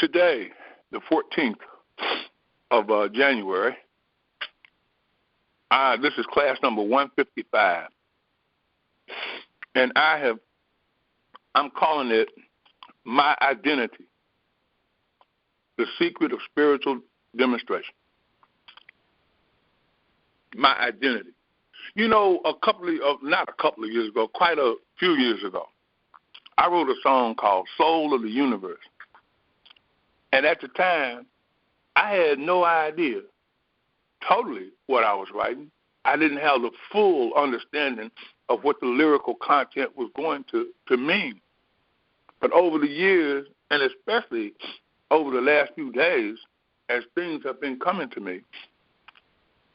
Today, the 14th of January, this is class number 155, and I'm calling it My Identity, the Secret of Spiritual Demonstration. My identity. You know, quite a few years ago, I wrote a song called Soul of the Universe. And at the time, I had no idea totally what I was writing. I didn't have the full understanding of what the lyrical content was going to mean. But over the years, and especially over the last few days, as things have been coming to me,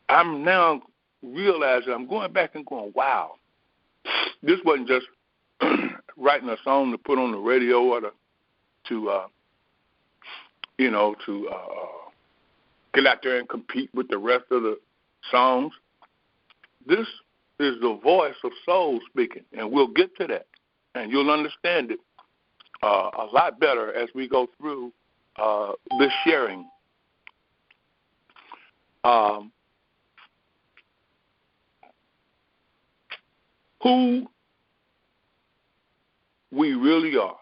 I'm now realizing, I'm going back and going, wow, this wasn't just writing a song to put on the radio or to get out there and compete with the rest of the songs. This is the voice of soul speaking, and we'll get to that, and you'll understand it a lot better as we go through this sharing. Who we really are.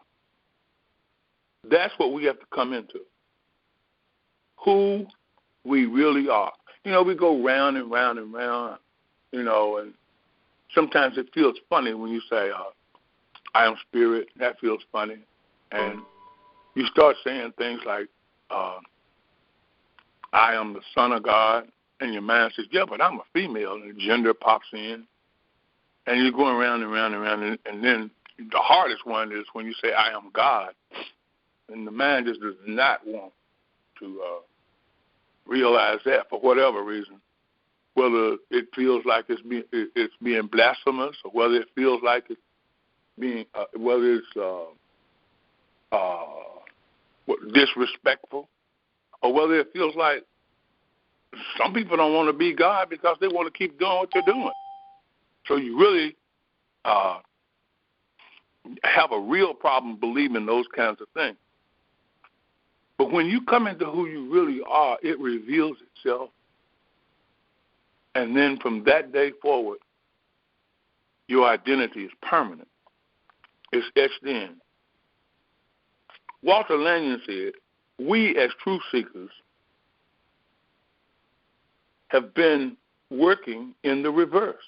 That's what we have to come into. Who we really are. You know, we go round and round and round, and sometimes it feels funny when you say, I am spirit. That feels funny. And you start saying things like, I am the Son of God. And your mind says, yeah, but I'm a female. And gender pops in. And you're going round and round and round. And then the hardest one is when you say, I am God. And the mind just does not want to realize that for whatever reason, whether it feels like it's being blasphemous, or whether it feels like it's being disrespectful, or whether it feels like some people don't want to be God because they want to keep doing what they're doing. So you really have a real problem believing those kinds of things. But when you come into who you really are, it reveals itself. And then from that day forward, your identity is permanent. It's etched in. Walter Lanyon said, we as truth seekers have been working in the reverse.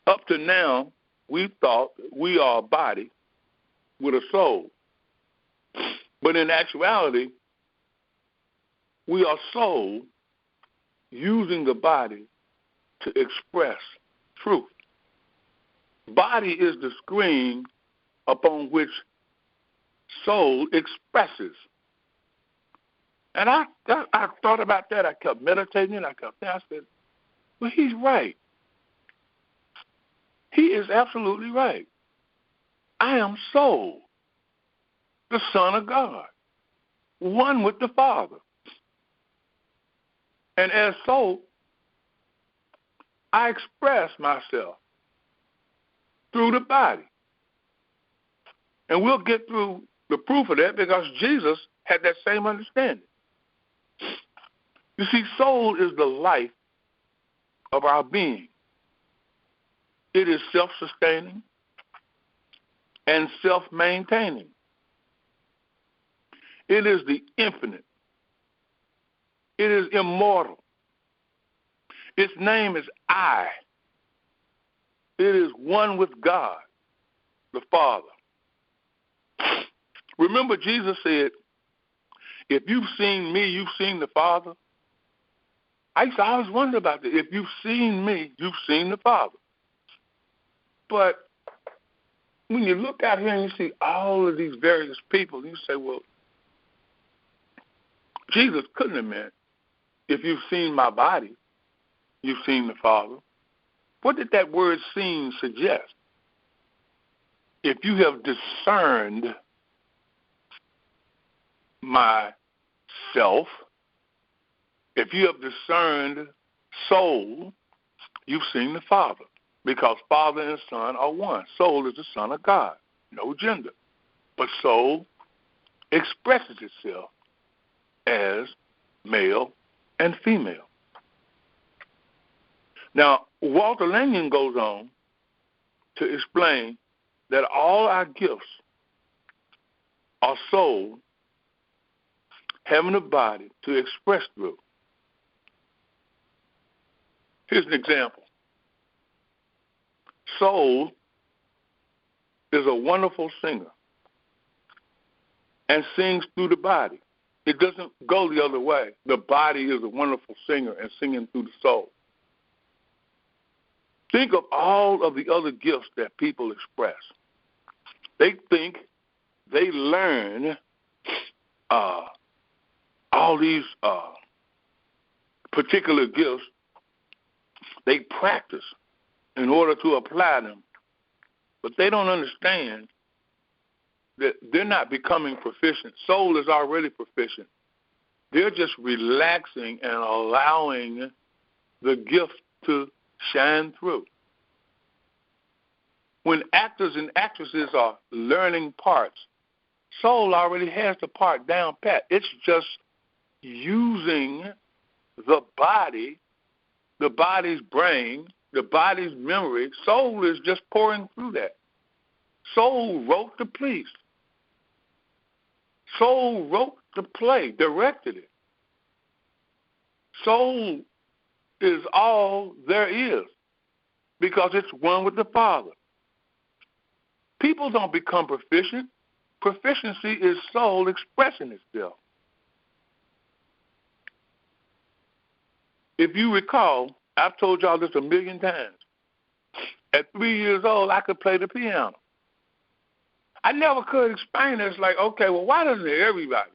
Up to now, we thought we are a body with a soul. But in actuality, we are soul using the body to express truth. Body is the screen upon which soul expresses. And I thought about that. I kept meditating. I said, well, he's right. He is absolutely right. I am soul, the Son of God, one with the Father. And as soul, I express myself through the body. And we'll get through the proof of that because Jesus had that same understanding. You see, soul is the life of our being. It is self-sustaining and self-maintaining. It is the infinite. It is immortal. Its name is I. It is one with God, the Father. Remember, Jesus said, if you've seen me, you've seen the Father. I used to always wonder about that. If you've seen me, you've seen the Father. But when you look out here and you see all of these various people, you say, well, Jesus couldn't have meant, if you've seen my body, you've seen the Father. What did that word seen suggest? If you have discerned myself, if you have discerned soul, you've seen the Father. Because Father and Son are one. Soul is the Son of God, no gender. But soul expresses itself as male and female. Now, Walter Lanyon goes on to explain that all our gifts are soul having a body to express through. Here's an example. Soul is a wonderful singer and sings through the body. It doesn't go the other way. The body is a wonderful singer and singing through the soul. Think of all of the other gifts that people express. They think, they learn all these particular gifts. They practice in order to apply them. But they don't understand that they're not becoming proficient. Soul is already proficient. They're just relaxing and allowing the gift to shine through. When actors and actresses are learning parts, soul already has the part down pat. It's just using the body, the body's brain, the body's memory. Soul is just pouring through that. Soul wrote the piece. Soul wrote the play, directed it. Soul is all there is because it's one with the Father. People don't become proficient. Proficiency is soul expressing itself. If you recall, I've told y'all this a million times. At 3 years old, I could play the piano. I never could explain it. It's like, okay, well, why doesn't everybody,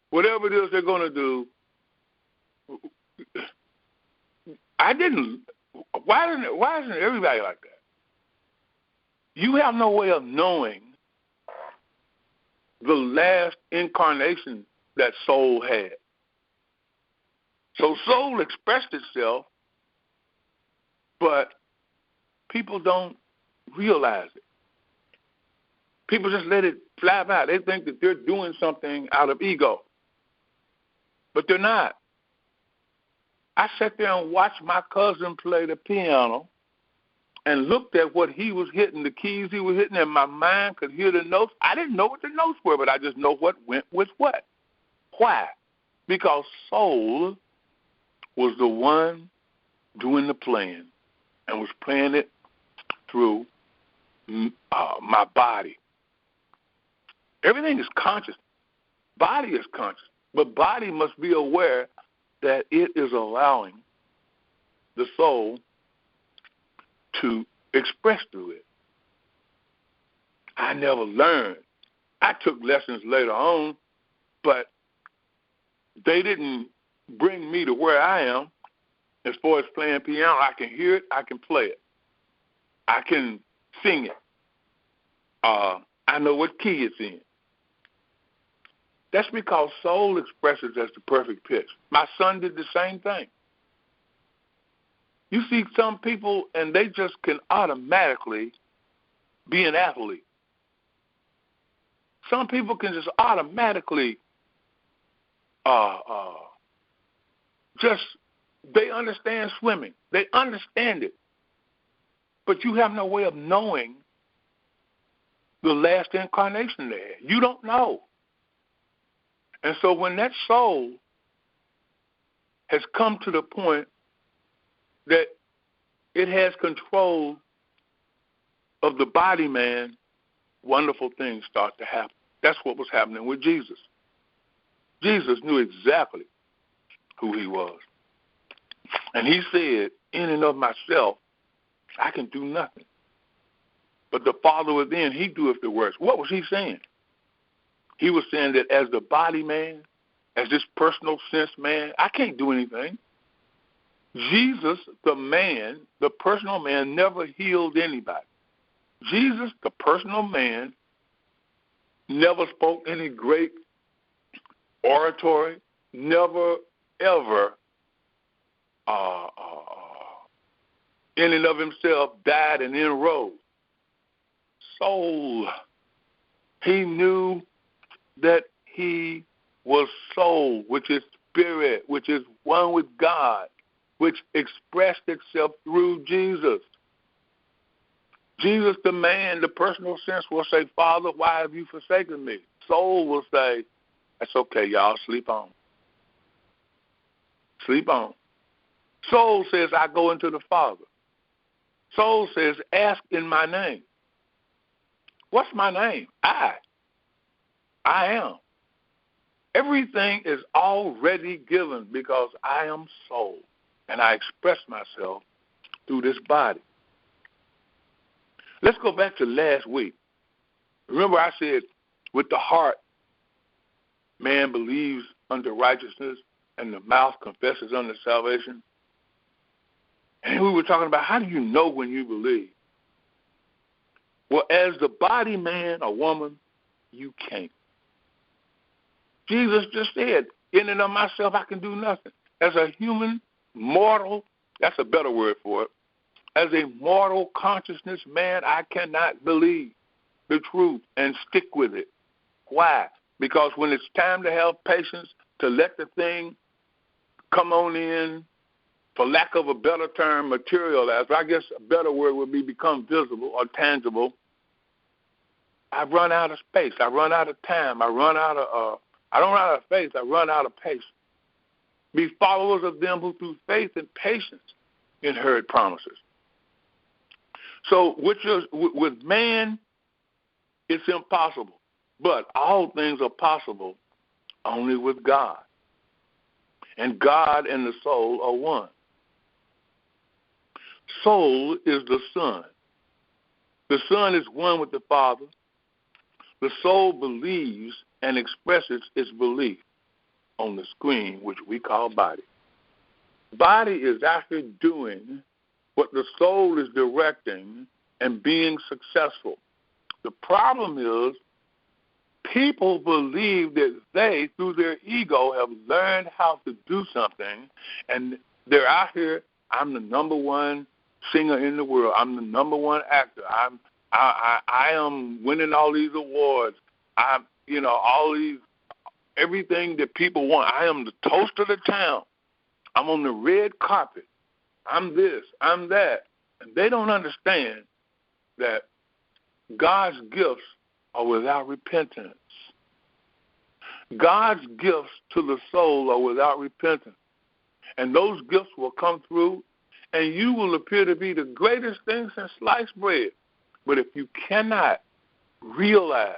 whatever it is they're going to do, why isn't everybody like that? You have no way of knowing the last incarnation that soul had. So soul expressed itself, but people don't realize it. People just let it fly by. They think that they're doing something out of ego, but they're not. I sat there and watched my cousin play the piano and looked at what he was hitting, the keys he was hitting, and my mind could hear the notes. I didn't know what the notes were, but I just know what went with what. Why? Because soul was the one doing the playing and was playing it through my body. Everything is conscious. Body is conscious, but body must be aware that it is allowing the soul to express through it. I never learned. I took lessons later on, but they didn't bring me to where I am as far as playing piano. I can hear it. I can play it. I can sing it. I know what key it's in. That's because soul expresses as the perfect pitch. My son did the same thing. You see some people, and they just can automatically be an athlete. Some people can just automatically they understand swimming. They understand it. But you have no way of knowing the last incarnation they had. You don't know. And so when that soul has come to the point that it has control of the body, man, wonderful things start to happen. That's what was happening with Jesus. Jesus knew exactly who he was. And he said, in and of myself, I can do nothing. But the Father within, he doeth the works. What was he saying? He was saying that as the body man, as this personal sense man, I can't do anything. Jesus, the man, the personal man, never healed anybody. Jesus, the personal man, never spoke any great oratory, never, ever, in and of himself, died and then rose. So he knew that he was soul, which is spirit, which is one with God, which expressed itself through Jesus. Jesus, the man, the personal sense, will say, Father, why have you forsaken me? Soul will say, that's okay, y'all, sleep on. Sleep on. Soul says, I go into the Father. Soul says, ask in my name. What's my name? I am. Everything is already given because I am soul, and I express myself through this body. Let's go back to last week. Remember I said, with the heart, man believes unto righteousness, and the mouth confesses unto salvation. And we were talking about, how do you know when you believe? Well, as the body man or woman, you can't. Jesus just said, in and of myself, I can do nothing. As a human, mortal, that's a better word for it. As a mortal consciousness man, I cannot believe the truth and stick with it. Why? Because when it's time to have patience, to let the thing come on in, for lack of a better term, materialize, I guess a better word would be become visible or tangible, I run out of space. I run out of time. I don't run out of faith. I run out of patience. Be followers of them who through faith and patience inherit promises. So with man, it's impossible. But all things are possible only with God. And God and the soul are one. Soul is the Son. The Son is one with the Father. The soul believes and expresses its belief on the screen, which we call body. Body is out here doing what the soul is directing and being successful. The problem is people believe that they, through their ego, have learned how to do something, and they're out here, I'm the number one singer in the world. I'm the number one actor. I am winning all these awards. All these, everything that people want. I am the toast of the town. I'm on the red carpet. I'm this, I'm that. And they don't understand that God's gifts are without repentance. God's gifts to the soul are without repentance. And those gifts will come through, and you will appear to be the greatest thing since sliced bread. But if you cannot realize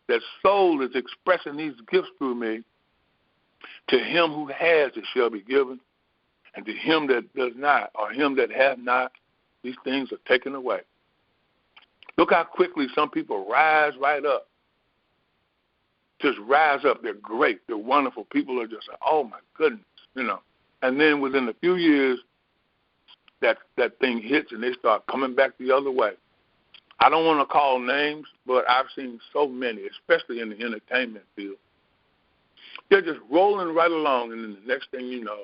that soul is expressing these gifts through me, to him who has it shall be given, and to him that does not, or him that hath not, these things are taken away. Look how quickly some people rise right up. Just rise up. They're great. They're wonderful. People are just like, oh, my goodness, And then within a few years, that thing hits and they start coming back the other way. I don't want to call names, but I've seen so many, especially in the entertainment field. They're just rolling right along, and then the next thing you know,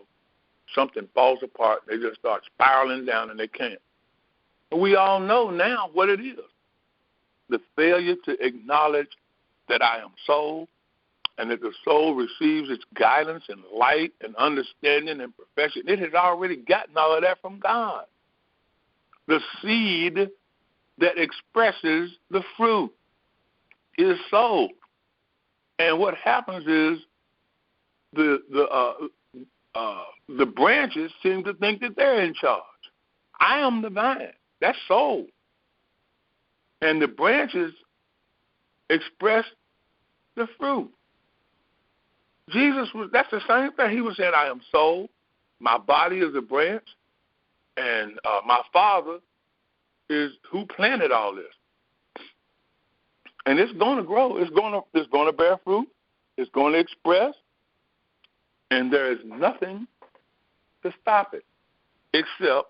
something falls apart. They just start spiraling down, and they can't. And we all know now what it is. The failure to acknowledge that I am soul, and that the soul receives its guidance and light and understanding and perfection. It has already gotten all of that from God. The seed that expresses the fruit is soul. And what happens is the branches seem to think that they're in charge. I am the vine. That's soul. And the branches express the fruit. That's the same thing. He was saying, I am soul, my body is a branch, and my Father is who planted all this. And it's going to grow. It's going to bear fruit. It's going to express. And there is nothing to stop it, except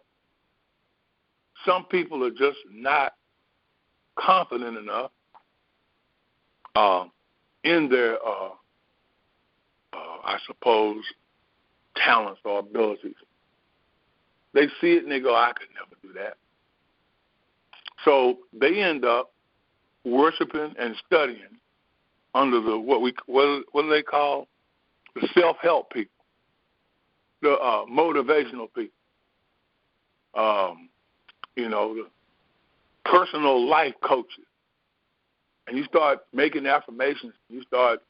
some people are just not confident enough in their, I suppose, talents or abilities. They see it and they go, I could never do that. So they end up worshiping and studying under the what do they call the self-help people, the motivational people, the personal life coaches, and you start making affirmations, you start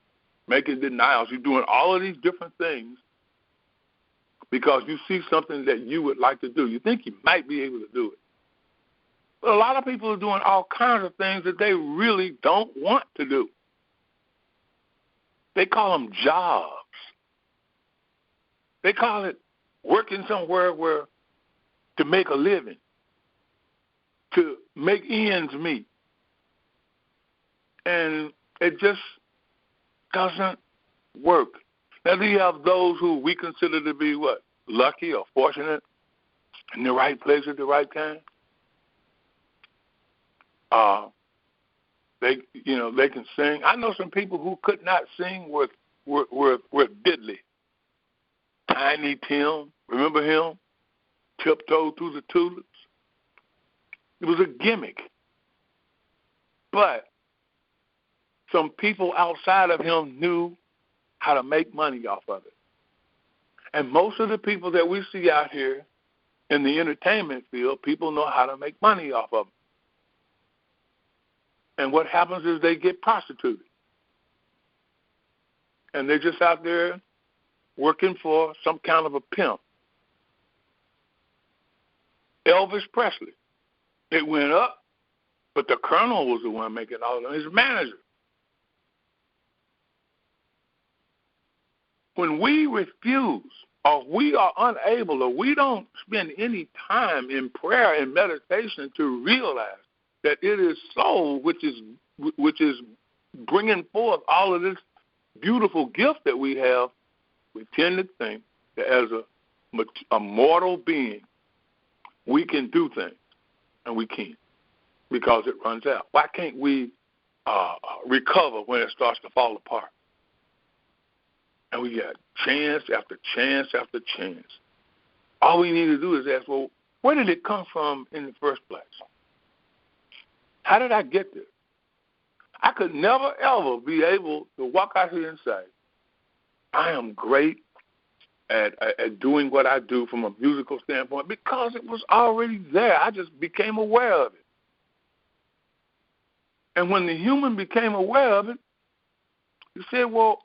making denials, you're doing all of these different things because you see something that you would like to do. You think you might be able to do it. But a lot of people are doing all kinds of things that they really don't want to do. They call them jobs. They call it working somewhere where to make a living, to make ends meet. And it just doesn't work. Now, do you have those who we consider to be what? Lucky or fortunate, in the right place at the right time? They can sing. I know some people who could not sing with diddly. Tiny Tim, remember him? Tiptoe through the tulips. It was a gimmick. But some people outside of him knew how to make money off of it. And most of the people that we see out here in the entertainment field, people know how to make money off of them. And what happens is they get prostituted. And they're just out there working for some kind of a pimp. Elvis Presley. It went up, but the colonel was the one making all of it, his manager. When we refuse, or we are unable, or we don't spend any time in prayer and meditation to realize that it is soul which is bringing forth all of this beautiful gift that we have, we tend to think that as a mortal being, we can do things, and we can't because it runs out. Why can't we recover when it starts to fall apart? And we got chance after chance after chance. All we need to do is ask, well, where did it come from in the first place? How did I get there? I could never, ever be able to walk out here and say, I am great at doing what I do from a musical standpoint because it was already there. I just became aware of it. And when the human became aware of it, he said, well,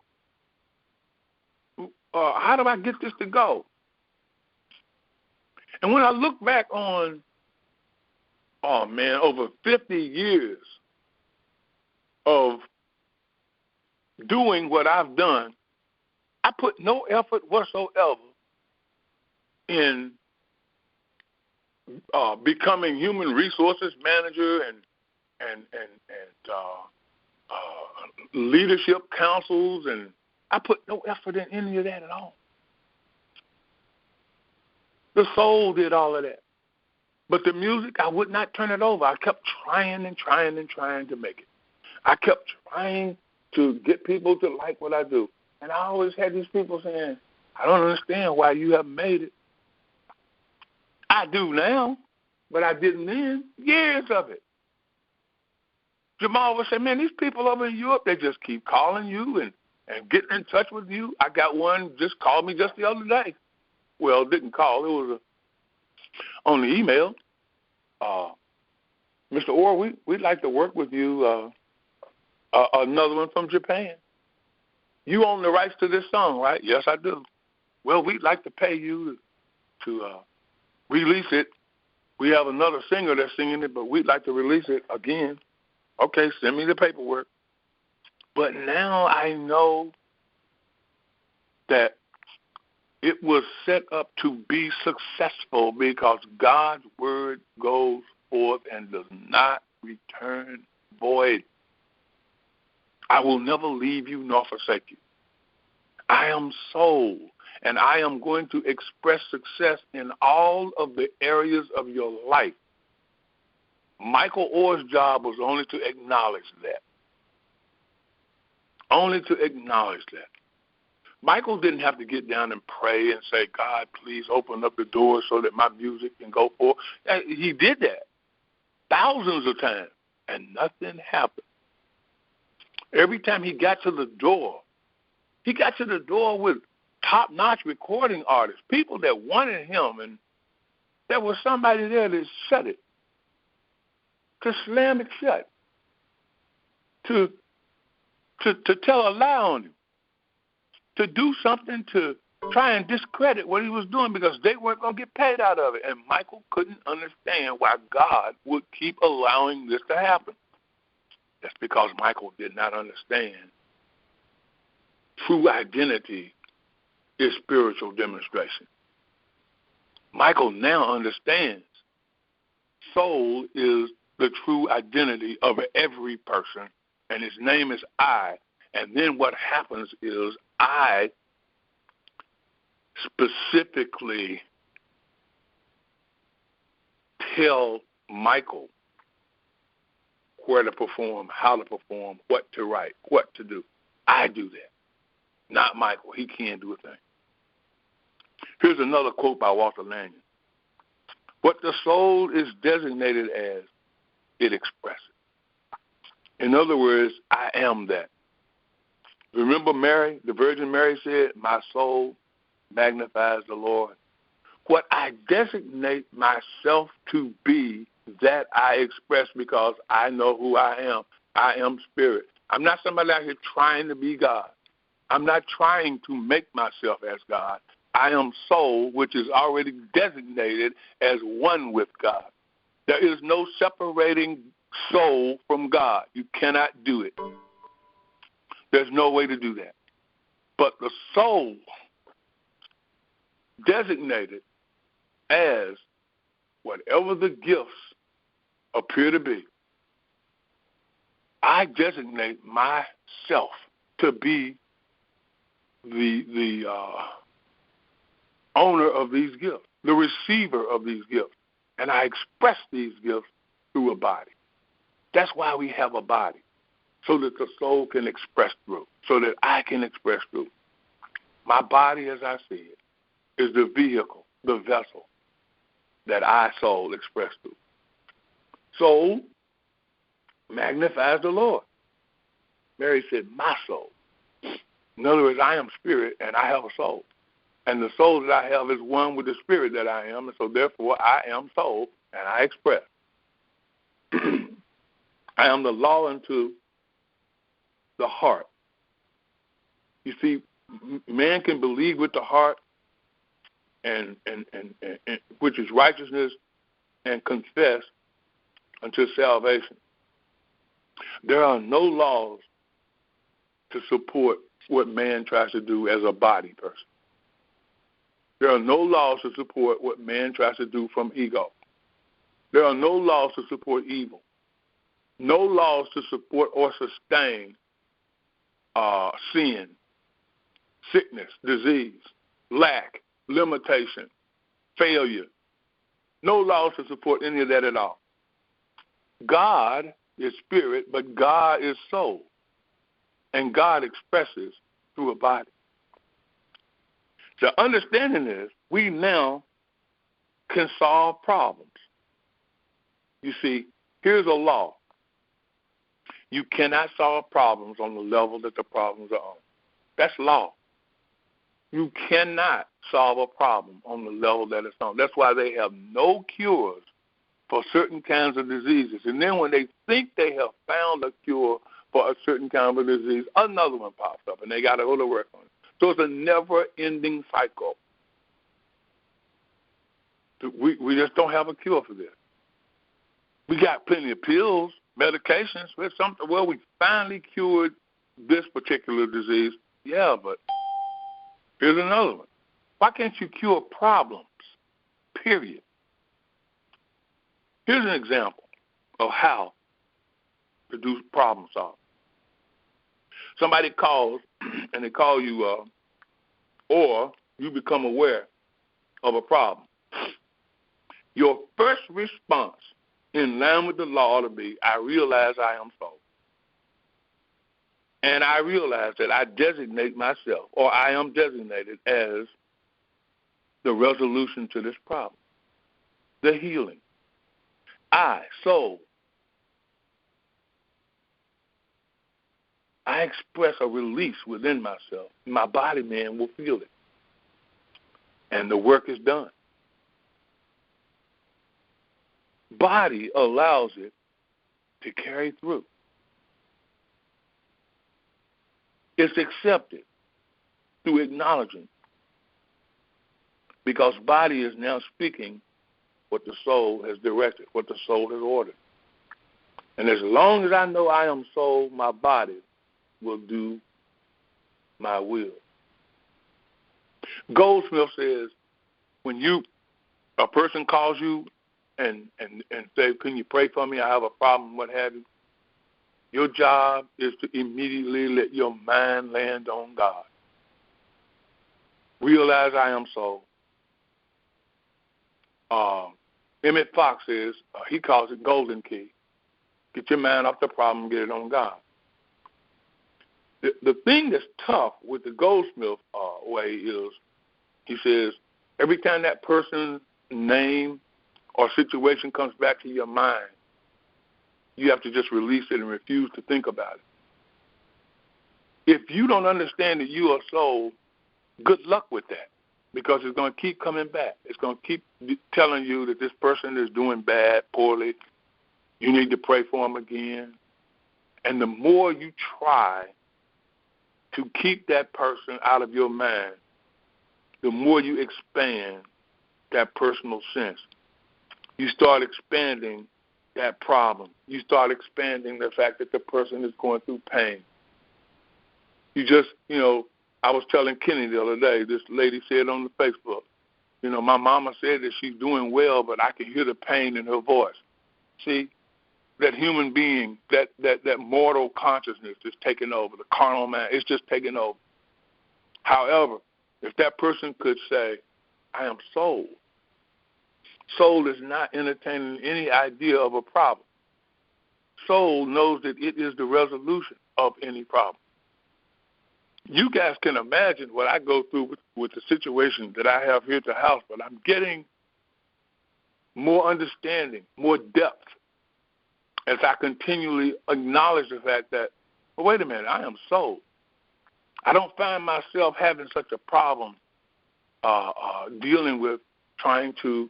how do I get this to go? And when I look back on, over 50 years of doing what I've done, I put no effort whatsoever in becoming human resources manager and leadership councils, and I put no effort in any of that at all. The soul did all of that. But the music, I would not turn it over. I kept trying and trying and trying to make it. I kept trying to get people to like what I do. And I always had these people saying, I don't understand why you haven't made it. I do now, but I didn't then. Years of it. Jamal would say, man, these people over in Europe, they just keep calling you and getting in touch with you. I got one just called me just the other day. Well, didn't call. It was on the email. Mr. Orr, we'd like to work with you. Another one from Japan. You own the rights to this song, right? Yes, I do. Well, we'd like to pay you to release it. We have another singer that's singing it, but we'd like to release it again. Okay, send me the paperwork. But now I know that it was set up to be successful because God's word goes forth and does not return void. I will never leave you nor forsake you. I am soul, and I am going to express success in all of the areas of your life. Michael Orr's job was only to acknowledge that. Only to acknowledge that. Michael didn't have to get down and pray and say, God, please open up the door so that my music can go forth. He did that thousands of times, and nothing happened. Every time he got to the door with top-notch recording artists, people that wanted him, and there was somebody there that shut it, to slam it shut, to tell a lie on him, to do something to try and discredit what he was doing because they weren't going to get paid out of it. And Michael couldn't understand why God would keep allowing this to happen. That's because Michael did not understand true identity is spiritual demonstration. Michael now understands soul is the true identity of every person, and his name is I. And then what happens is I specifically tell Michael where to perform, how to perform, what to write, what to do. I do that, not Michael. He can't do a thing. Here's another quote by Walter Lanyon. What the soul is designated as, it expresses. In other words, I am that. Remember Mary, the Virgin Mary said, my soul magnifies the Lord. What I designate myself to be, that I express because I know who I am. I am spirit. I'm not somebody out here trying to be God. I'm not trying to make myself as God. I am soul, which is already designated as one with God. There is no separating soul from God. You cannot do it. There's no way to do that. But the soul designated as whatever the gifts appear to be, I designate myself to be the owner of these gifts, the receiver of these gifts, and I express these gifts through a body. That's why we have a body, so that the soul can express through, so that I can express through. My body, as I see it, is the vehicle, the vessel that I, soul, express through. Soul magnifies the Lord. Mary said, my soul. In other words, I am spirit and I have a soul. And the soul that I have is one with the spirit that I am, and so therefore I am soul and I express. I am the law unto the heart. You see, man can believe with the heart, and which is righteousness, and confess unto salvation. There are no laws to support what man tries to do as a body person. There are no laws to support what man tries to do from ego. There are no laws to support evil. No laws to support or sustain sin, sickness, disease, lack, limitation, failure. No laws to support any of that at all. God is spirit, but God is soul. And God expresses through a body. The understanding is we now can solve problems. You see, here's a law. You cannot solve problems on the level that the problems are on. That's law. You cannot solve a problem on the level that it's on. That's why they have no cures for certain kinds of diseases. And then when they think they have found a cure for a certain kind of disease, another one pops up, and they got to go to work on it. So it's a never-ending cycle. We just don't have a cure for this. We got plenty of pills, medications. Well, we finally cured this particular disease. Yeah, but here's another one. Why can't you cure problems, period? Here's an example of how to do problem solving. Somebody calls, and they call you, or you become aware of a problem. Your first response in line with the law ought to be, I realize I am soul. And I realize that I designate myself, or I am designated as the resolution to this problem, the healing. I, soul, I express a release within myself. My body, man, will feel it. And the work is done. Body allows it to carry through. It's accepted through acknowledging, because body is now speaking what the soul has directed, what the soul has ordered. And as long as I know I am soul, my body will do my will. Goldsmith says, when a person calls you and say, can you pray for me? I have a problem, what have you. Your job is to immediately let your mind land on God. Realize I am soul. Emmett Fox says, he calls it golden key. Get your mind off the problem, get it on God. The thing that's tough with the Goldsmith way is, he says, every time that person's name or situation comes back to your mind, you have to just release it and refuse to think about it. If you don't understand that you are soul, good luck with that, because it's going to keep coming back. It's going to keep telling you that this person is doing bad, poorly. You need to pray for them again. And the more you try to keep that person out of your mind, the more you expand that personal sense. You start expanding that problem. You start expanding the fact that the person is going through pain. You just, I was telling Kenny the other day, this lady said on the Facebook, my mama said that she's doing well, but I can hear the pain in her voice. See, that human being, that mortal consciousness is taking over, the carnal man, it's just taking over. However, if that person could say, I am soul, soul is not entertaining any idea of a problem. Soul knows that it is the resolution of any problem. You guys can imagine what I go through with the situation that I have here at the house, but I'm getting more understanding, more depth, as I continually acknowledge the fact that, well, wait a minute, I am soul. I don't find myself having such a problem dealing with trying to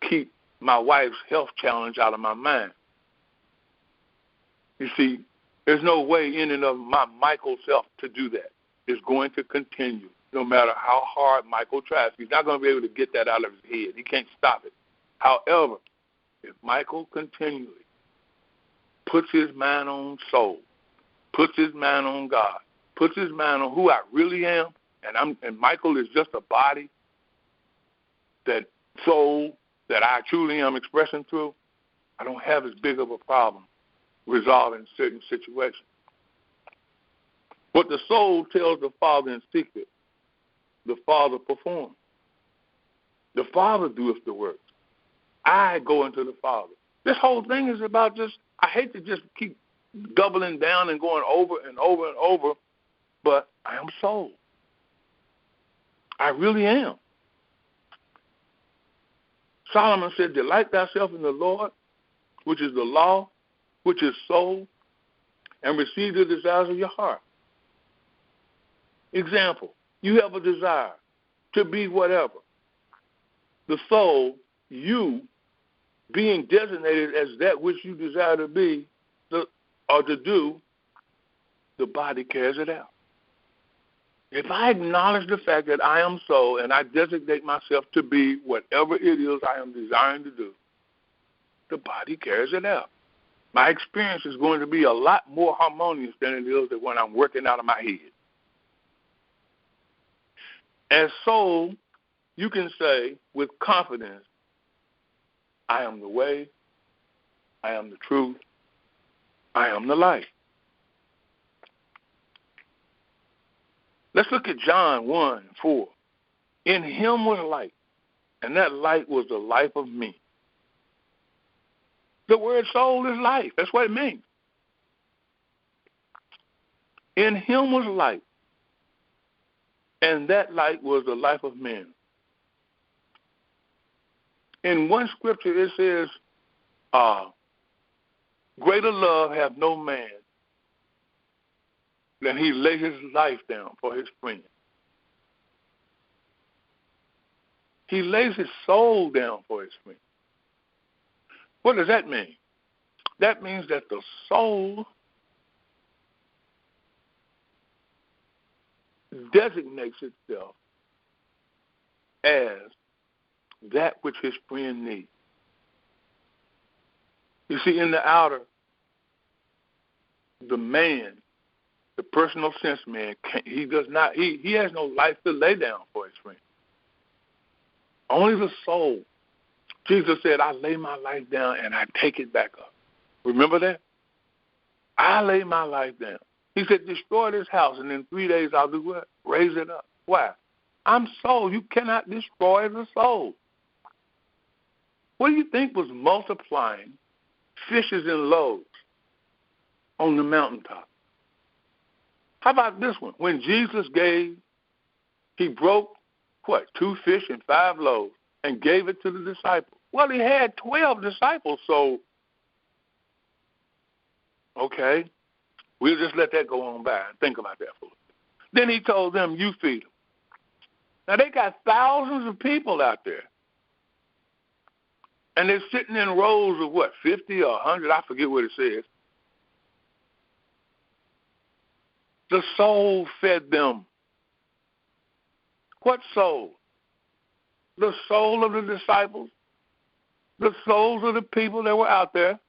keep my wife's health challenge out of my mind. You see, there's no way in and of my Michael self to do that. It's going to continue no matter how hard Michael tries. He's not going to be able to get that out of his head. He can't stop it. However, if Michael continually puts his mind on soul, puts his mind on God, puts his mind on who I really am, and Michael is just a body, that soul that I truly am expressing through, I don't have as big of a problem resolving certain situations. What the soul tells the Father in secret, the Father performs. The Father doeth the work. I go into the Father. This whole thing is about I hate to just keep doubling down and going over and over and over, but I am soul. I really am. Solomon said, delight thyself in the Lord, which is the law, which is soul, and receive the desires of your heart. Example, you have a desire to be whatever. The soul, you, being designated as that which you desire to be or to do, the body carries it out. If I acknowledge the fact that I am soul and I designate myself to be whatever it is I am desiring to do, the body carries it out. My experience is going to be a lot more harmonious than it is when I'm working out of my head. As soul, you can say with confidence, I am the way, I am the truth, I am the light. Let's look at John 1:4. In him was light, and that light was the life of me. The word soul is life. That's what it means. In him was light, and that light was the life of men. In one scripture it says, greater love hath no man then he lay his life down for his friend. He lays his soul down for his friend. What does that mean? That means that the soul designates itself as that which his friend needs. You see, in the outer, the man, the personal sense man, he has no life to lay down for his friend. Only the soul. Jesus said, I lay my life down and I take it back up. Remember that? I lay my life down. He said, destroy this house, and in 3 days I'll do what? Raise it up. Why? I'm soul. You cannot destroy the soul. What do you think was multiplying fishes and loaves on the mountaintop? How about this one? When Jesus gave, he broke, 2 fish and 5 loaves and gave it to the disciples. Well, he had 12 disciples, so, okay, we'll just let that go on by and think about that for a minute. Then he told them, you feed them. Now, they got thousands of people out there. And they're sitting in rows of 50 or 100? I forget what it says. The soul fed them. What soul? The soul of the disciples. The souls of the people that were out there.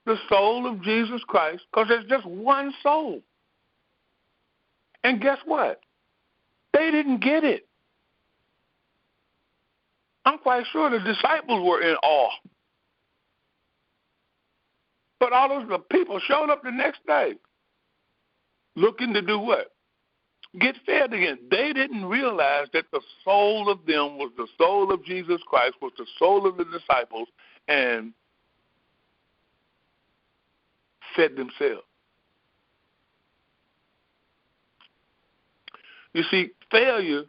The soul of Jesus Christ. Because there's just one soul. And guess what? They didn't get it. I'm quite sure the disciples were in awe. But all those people showed up the next day looking to do what? Get fed again. They didn't realize that the soul of them was the soul of Jesus Christ, was the soul of the disciples, and fed themselves. You see, failure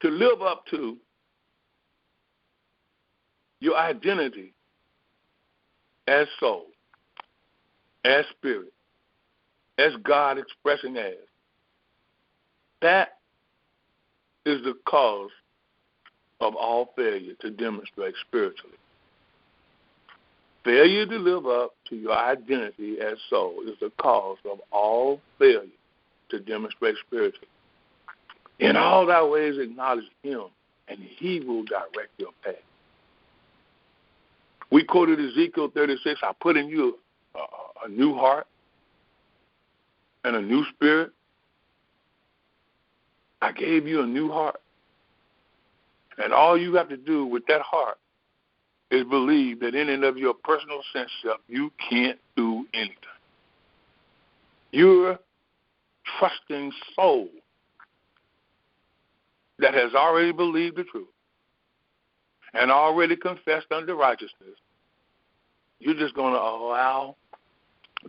to live up to your identity as soul, as spirit, as God expressing as, that is the cause of all failure to demonstrate spiritually. Failure to live up to your identity as soul is the cause of all failure to demonstrate spiritually. In all thy ways acknowledge him, and he will direct your path. We quoted Ezekiel 36, I put in you a new heart and a new spirit. I gave you a new heart. And all you have to do with that heart is believe that in and of your personal sense self, you can't do anything. Your trusting soul that has already believed the truth and already confessed unto righteousness, you're just going to allow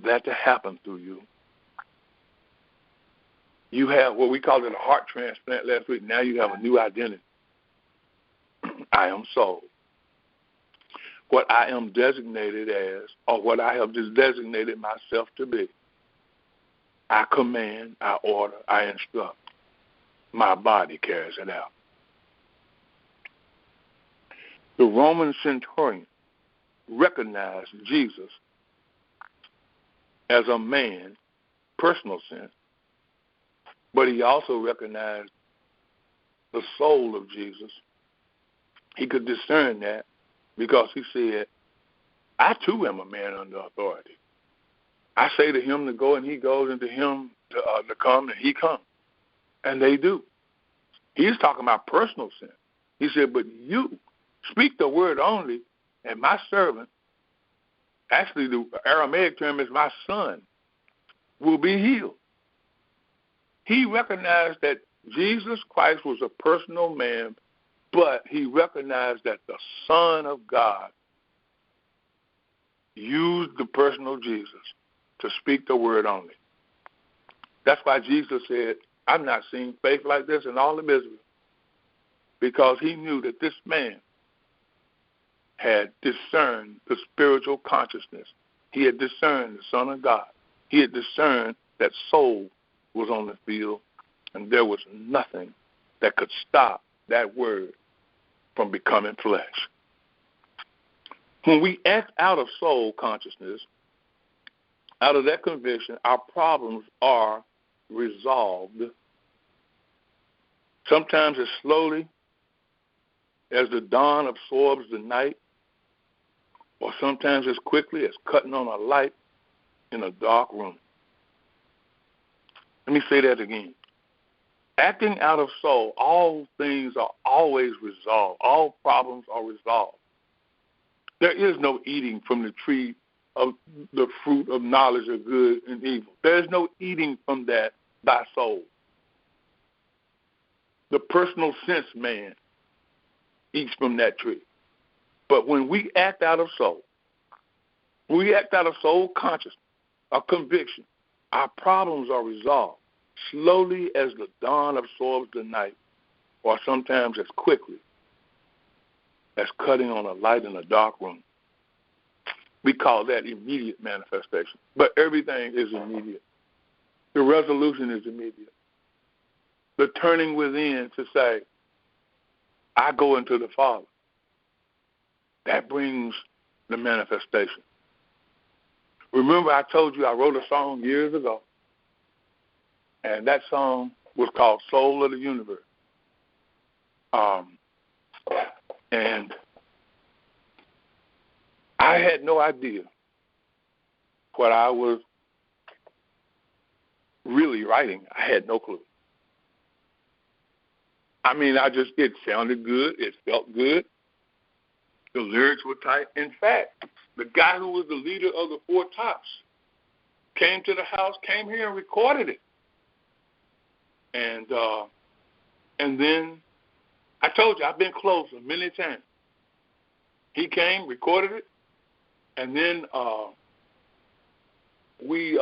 that to happen through you. You have what we called it a heart transplant last week. Now you have a new identity. I am soul. What I am designated as, or what I have just designated myself to be, I command, I order, I instruct. My body carries it out. The Roman centurion recognized Jesus as a man, personal sense, but he also recognized the soul of Jesus. He could discern that because he said, I too am a man under authority. I say to him to go, and he goes, and to him to come, and he comes. And they do. He's talking about personal sin. He said, but you speak the word only, and my servant, actually the Aramaic term is my son, will be healed. He recognized that Jesus Christ was a personal man, but he recognized that the Son of God used the personal Jesus to speak the word only. That's why Jesus said, I've not seen faith like this in all of Israel, because he knew that this man had discerned the spiritual consciousness. He had discerned the Son of God. He had discerned that soul was on the field, and there was nothing that could stop that word from becoming flesh. When we act out of soul consciousness, out of that conviction, our problems are resolved. Sometimes as slowly as the dawn absorbs the night, or sometimes as quickly as cutting on a light in a dark room. Let me say that again. Acting out of soul, all things are always resolved. All problems are resolved. There is no eating from the tree of the fruit of knowledge of good and evil. There is no eating from that by soul. The personal sense man eats from that tree. But when we act out of soul, when we act out of soul consciousness, a conviction, our problems are resolved slowly as the dawn absorbs the night, or sometimes as quickly as cutting on a light in a dark room. We call that immediate manifestation. But everything is immediate. The resolution is immediate. The turning within to say, I go into the Father. That brings the manifestation. Remember, I told you I wrote a song years ago, and that song was called Soul of the Universe. And I had no idea what I was really writing. I had no clue. I mean, it sounded good. It felt good. The lyrics were tight. In fact, the guy who was the leader of the Four Tops came to the house, came here and recorded it. And then I told you, I've been closer many times. He came, recorded it, and then we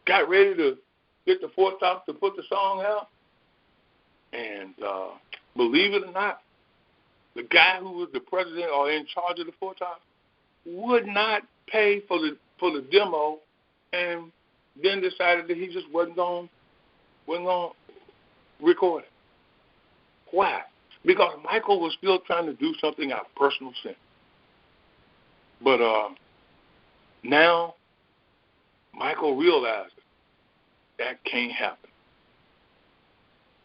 got ready to get the Four Tops to put the song out. And believe it or not, the guy who was the president or in charge of the Four Tops would not pay for the demo, and then decided that he just wasn't going to record it. Why? Because Michael was still trying to do something out of personal sense. But now Michael realizes that can't happen.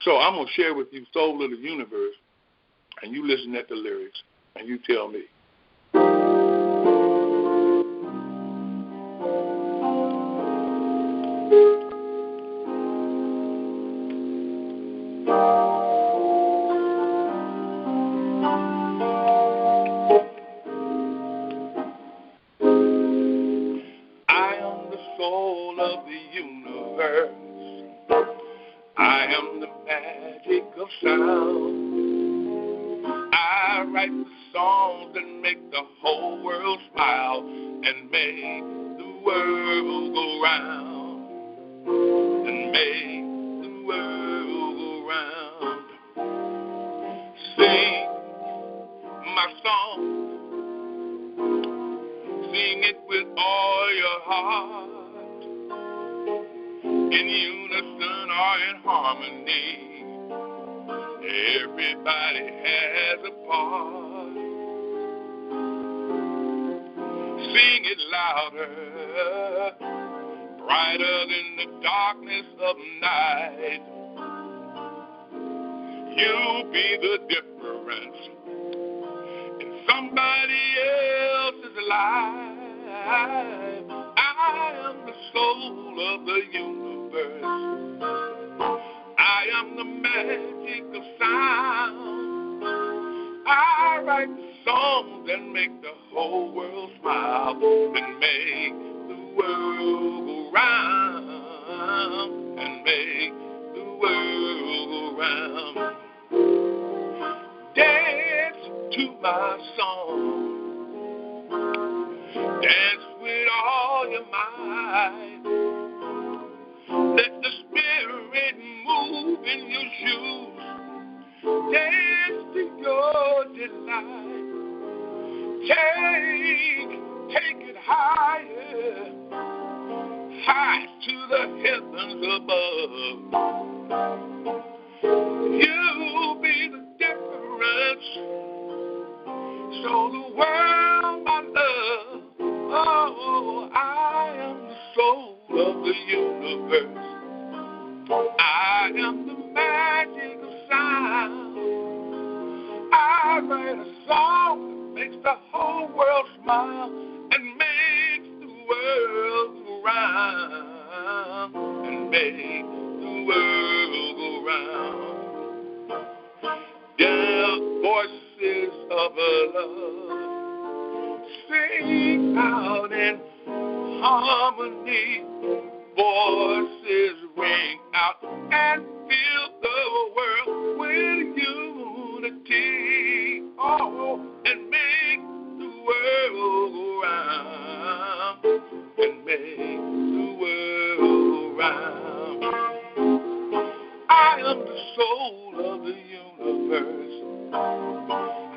So I'm going to share with you Soul of the Universe, and you listen at the lyrics, and you tell me. I am the soul of the universe. I am the magic of sound. I write the songs that make the whole world smile and make the world go round. And make the world go round. Sing my song. Sing it with all your heart. In unison or in harmony. Everybody has a part. Sing it louder, brighter than the darkness of night. You be the difference in somebody else's life. I am the soul of the universe. I am the magic of sound. I write the songs that make the whole world smile and make the world go round and make the world go round. Dance to my song. Dance with all your might. Let the spirit move in your shoes. Dance to your delight. Take it higher. heavens above. You be the difference. Show the world my love. Oh, I am the soul of the universe. I am the magic of sound. I write a song that makes the whole world smile and makes the world go round. And makes the world go round. Yeah, voices of love sing out in harmony. Voices ring out and fill the world with unity. Oh, and make the world go round. And make the world go round. I am the soul of the universe.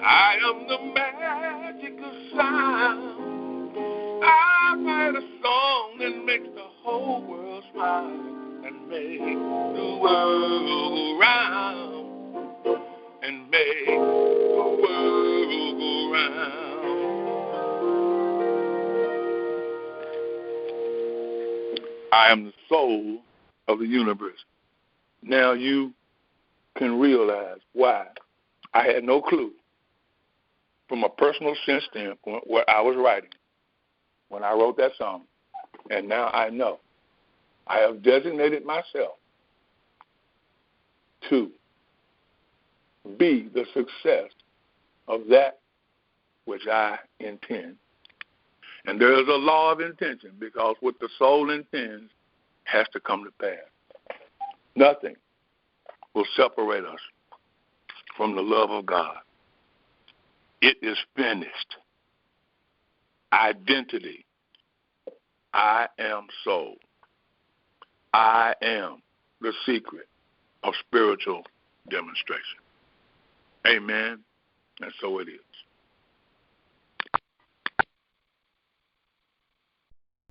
I am the magic of sound. I write a song that makes the whole world smile and make the world go round. And make the world go round. I am the soul of the universe. Now you can realize why I had no clue from a personal sense standpoint what I was writing when I wrote that song. And now I know. I have designated myself to be the success of that which I intend. And there is a law of intention, because what the soul intends has to come to pass. Nothing will separate us from the love of God. It is finished. Identity. I am soul. I am the secret of spiritual demonstration. Amen. And so it is.